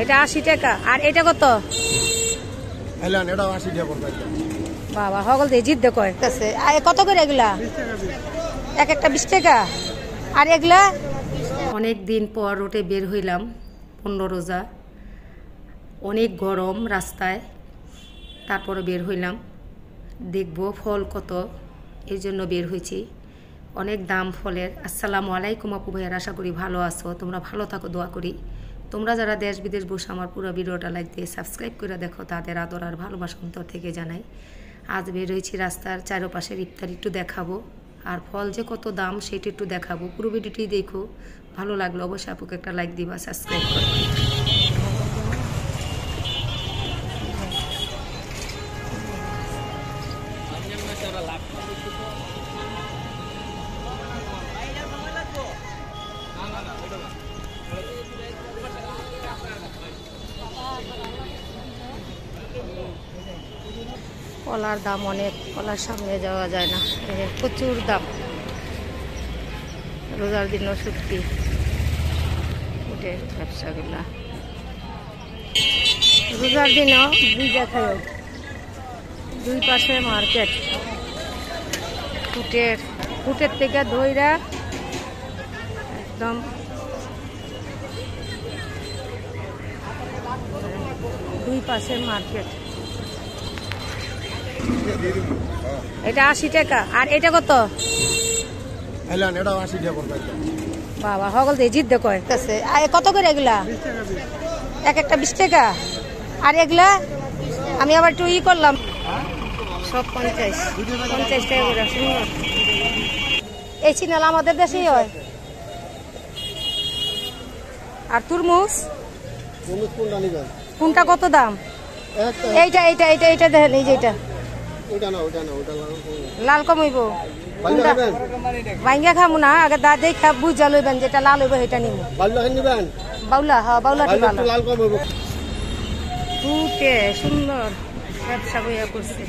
এটা 80 টাকা। আর এটা কত? বাবা হগল দিয়ে জিত দেখো কত করে এগুলা? এক একটা 20 টাকা। আর এগুলা? অনেক দিন পর রোডে বের হইলাম, 15 রোজা, অনেক গরম রাস্তায়, তারপরে বের হইলাম দেখবো ফল কত, এই জন্য বের হয়েছি। অনেক দাম ফলের। আসসালামু আলাইকুম আপু ভাইয়ার, আশা করি ভালো আছো, তোমরা ভালো থাকো, দোয়া করি। তোমরা যারা দেশ বিদেশ বসে আমার পুরো ভিডিওটা লাইক দিয়ে সাবস্ক্রাইব করে দেখো, তাদের আদর আর ভালোবাসা অন্তর থেকে জানাই। আজ বের হয়েছি রাস্তার চারপাশের ইফতার একটু দেখাবো, আর ফল যে কত দাম সেটা একটু দেখাবো। পুরো ভিডিওটি দেখো, ভালো লাগলো অবশ্যই আপুকে একটা লাইক দিবা, সাবস্ক্রাইব করো। কলার দাম অনেক, কলার সামনে যাওয়া যায় না, প্রচুর দাম। রোজার দিনও সত্যি ব্যবসাগুলা, রোজার দিনও বুঝা খায়। দুই পাশে মার্কেট, ফুটের থেকে ধইরা একদম দুই পাশে মার্কেট। এটা 80 টাকা। আর এটা কত? বাবা হগল দিয়ে জিত দেখো কত করে এগুলা? এক একটা 20 টাকা। আর এগুলা? আমি আবার একটু করলাম, সব 50 টাকা করে। সুন্দর এই চিনাল আমাদের দেশেই হয়। আর তুরমুজ কোনটা কত দাম? এইটা এইটা এইটা এইটা দেখেন, এই যে এটা লাল কমাইব। বাইঙ্গা খামু না, আগে দা দেখা বুঝা লইবেন যেটা লাল হইব সেটা নিব। বাউলা, হ্যাঁ বাউলাটি ভালো। ফুটে সুন্দর ব্যবসা বইয়া করছে।